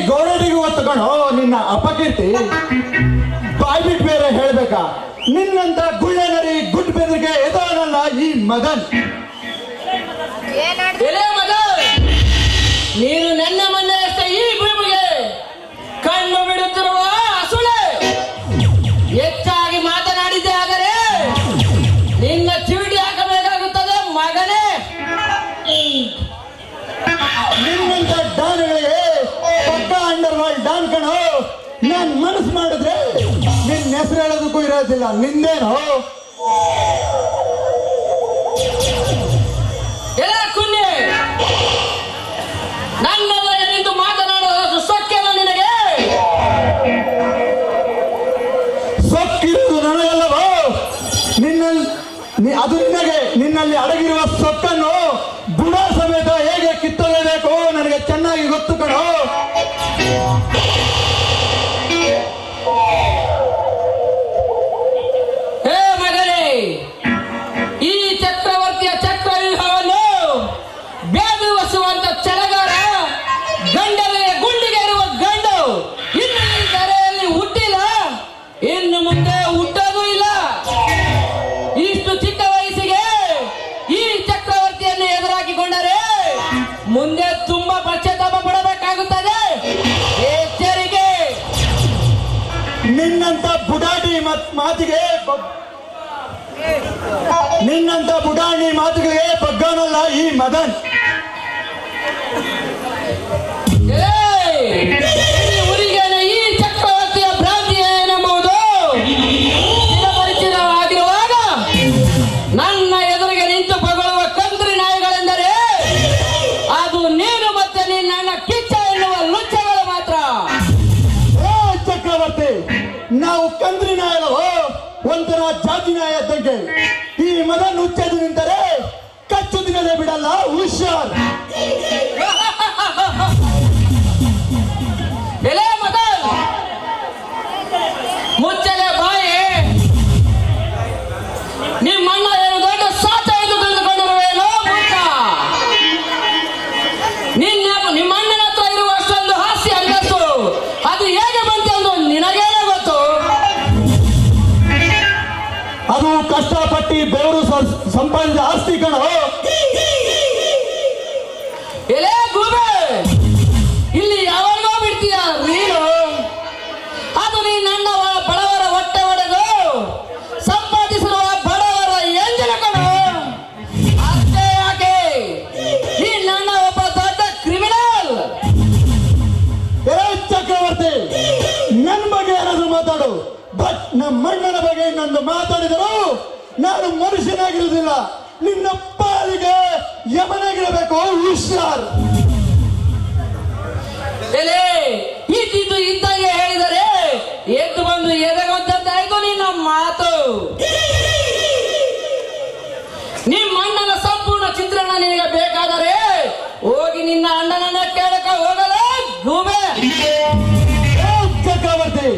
ಗೋಡಡಿಗೂ ಒತ್ತುಕೊಂಡು ನಿನ್ನ ಅಪಕೀರ್ತಿ ಬಾಯ್ ಬಿಟ್ಟು ಬೇರೆ ಹೇಳ್ಬೇಕಾ? ನಿನ್ನಂತ ಗುಳ್ಳೆನರಿ ಗುಡ್ ಬೆದರಿಗೆ ಎದವನಲ್ಲ ಈ ಮಗನ್. ಎಲೆ ಮಗನ್, ನೀನು ನನ್ನ ಮೊನ್ನೆ ಅಷ್ಟೇ ಈ ಭೂಮಿಗೆ ಕಣ್ಣು ಬಿಡುತ್ತಿರುವ ಸುಳೆ. ಹೆಚ್ಚಾಗಿ ಮಾತನಾಡಿದ್ದೆ ಆದರೆ ನಿನ್ನ ಚಿವಿಟಿ ಹಾಕಬೇಕಾಗುತ್ತದೆ ಮಗನೇ. ನಿನ್ನಂತ ಡಾನ್ಗಳಿಗೆ ಪಕ್ಕ ಅಂಡರ್ ವರ್ಲ್ಡ್ ಡಾನ್ ಕಣೋ. ನಾನ್ ಮನಸ್ಸು ಮಾಡಿದ್ರೆ ನಿನ್ನ ಹೆಸರು ಹೇಳೋದಕ್ಕೂ ಇರೋದಿಲ್ಲ. ನಿಂದೇನೋ ಎಲೆ ಕುನ್ನಿ, ನನ್ನ ನಿಂತು ಮಾತನಾಡೋದು ಸೊಕ್ಕೆಲ್ಲ ನಿನಗೆ? ಸೊಕ್ಕಿರುವುದು ನನಗಲ್ಲವೋ, ನಿನ್ನಲ್ಲಿ ಅದು ನಿನಗೆ. ನಿನ್ನಲ್ಲಿ ಅಡಗಿರುವ ಸೊಕ್ಕನ್ನು ಗುಣ ಸಮೇತ ಹೇಗೆ ಕಿತ್ತೊಳ್ಳಬೇಕು ನನಗೆ ಚೆನ್ನಾಗಿ ಗೊತ್ತು ಕಣೋ. ಹೇ ಮಗನೇ, ಈ ಚಕ್ರವರ್ತಿಯ ಚಕ್ರವ್ಯೂಹವನ್ನು ಬೇದುವಸುವಂತ ಛಲಗಾರ ಗಂಡನೆಯ ಗುಂಡಿಗೆ ಇರುವ ಗಂಡು ಇನ್ನು ಈ ಕರೆಯಲ್ಲಿ ಹುಟ್ಟಿಲ್ಲ, ಇನ್ನು ಮುಂದೆ ಹುಟ್ಟೋದು ಇಲ್ಲ. ಇಷ್ಟು ಚಿಕ್ಕ ವಯಸ್ಸಿಗೆ ಈ ಚಕ್ರವರ್ತಿಯನ್ನು ಎದುರಾಕಿಕೊಂಡರೆ ಮುಂದೆ ತುಂಬಾ ಪಶ್ಚಾತ್ತಾಪ ಪಡಬೇಕಾಗುತ್ತದೆ. ಎಚ್ಚರಿಕೆ. ನಿನ್ನಂತ ಬುಡಾಣಿ ಮಾತುಗಳಿಗೆ ಬಗ್ಗಾನಲ್ಲ ಈ ಮದನ್. ಊರಿಗೇನೆ ಈ ಚಕ್ರವರ್ತಿಯ ಭ್ರಾಂತಿ ಏನೆಂಬುದು ಚಿರಪರಿಚಿತವಾಗಿರುವಾಗ ನನ್ನ ಎದುರಿಗೆ ನಿಂತು ಬಗಳುವ ಕಂತ್ರಿ ನಾಯಿಗಳೆಂದರೆ ಅದು ನೀನು ಮತ್ತೆ ನಿನ್ನ ಕಿಚ್ಚ ಎನ್ನುವ ಲುಚ್ಚಗಳು ಮಾತ್ರ. ಚಕ್ರವರ್ತಿ, ನಾವು ಕಂದ್ರಿ ನಾಯಲ್ಲವೋ, ಒಂಥರ ಜಾತಿ ನಾಯ ಇದ್ದಂಗೆ. ಈ ಮದನ್ ಹುಚ್ಚೆದು ನಿಂತರೆ ಕಚ್ಚು ದಿನದೇ ಬಿಡಲ್ಲ, ಹುಷಾರ್. ಎಲೆ ಮಗನ್, ಮುಚ್ಚಲೆ ಬಾಯಿ. ನಿಮ್ಮಣ್ಣ ಏನು ದೊಡ್ಡ ಸಾಚ ಎಂದು ತಿಳಿದುಕೊಂಡಿರುವೇನೋ ಮೂರ್ಖ. ನಿಮ್ಮಣ್ಣನ ಹತ್ರ ಇರುವ ಅಷ್ಟೊಂದು ಹಾಸ್ಯ ಅಂತಸ್ತು ಅದು ಹೇಗೆ ಬಂತೆಂದು ನಿನಗೇನೆ ಗೊತ್ತು. ಅದು ಕಷ್ಟಪಟ್ಟು ಬೆವರು ಸಂಪಾದಿಸಿದ ಆಸ್ತಿ ಕಣೋ. ಎಲೆ ಗೂಬೆ, ಇಲ್ಲಿ ಯಾವಾಗೋ ಬಿಡ್ತೀಯ ನೀನು. ಅದು ನೀ ನನ್ನ ಬಡವರ ಹೊಟ್ಟೆ ಒಡೆದು ಸಂಪಾದಿಸಿರುವ ಬಡವರ ಎಂಜಿನ ಕಣು. ಅಷ್ಟೇ ಯಾಕೆ ನೀ ನನ್ನ ಒಬ್ಬ ದೊಡ್ಡ ಕ್ರಿಮಿನಲ್. ಚಕ್ರವರ್ತಿ, ನನ್ನ ಬಗ್ಗೆ ಏನಾದ್ರು ಮಾತಾಡು, ಬಟ್ ನಮ್ಮ ಮಣ್ಣನ ಬಗ್ಗೆ ಇನ್ನೊಂದು ಮಾತಾಡಿದರು ನಾನು ಮನುಷ್ಯನಾಗಿರುವುದಿಲ್ಲ. ನಿನ್ನ ಪಾಲಿಗೆ ಯಮನಾಗಿರಬೇಕು, ಹುಷಾರ್. ಎಲೆ ಇದ್ದಿದ್ದು ಇದ್ದಾಗೆ ಹೇಳಿದರೆ ಎದ್ದು ಬಂದು ಎದೆಗೊಂದಾಯ್ತು ನಿನ್ನ ಮಾತು. ನಿಮ್ಮ ಅಣ್ಣನ ಸಂಪೂರ್ಣ ಚಿತ್ರಣ ನಿನಗೆ ಬೇಕಾದರೆ ಹೋಗಿ ನಿನ್ನ ಅಣ್ಣನನ್ನ ಕೇಳಕ ಹೋಗಲೇ ಗೂಬೆ. ಚಕ್ರವರ್ತಿ,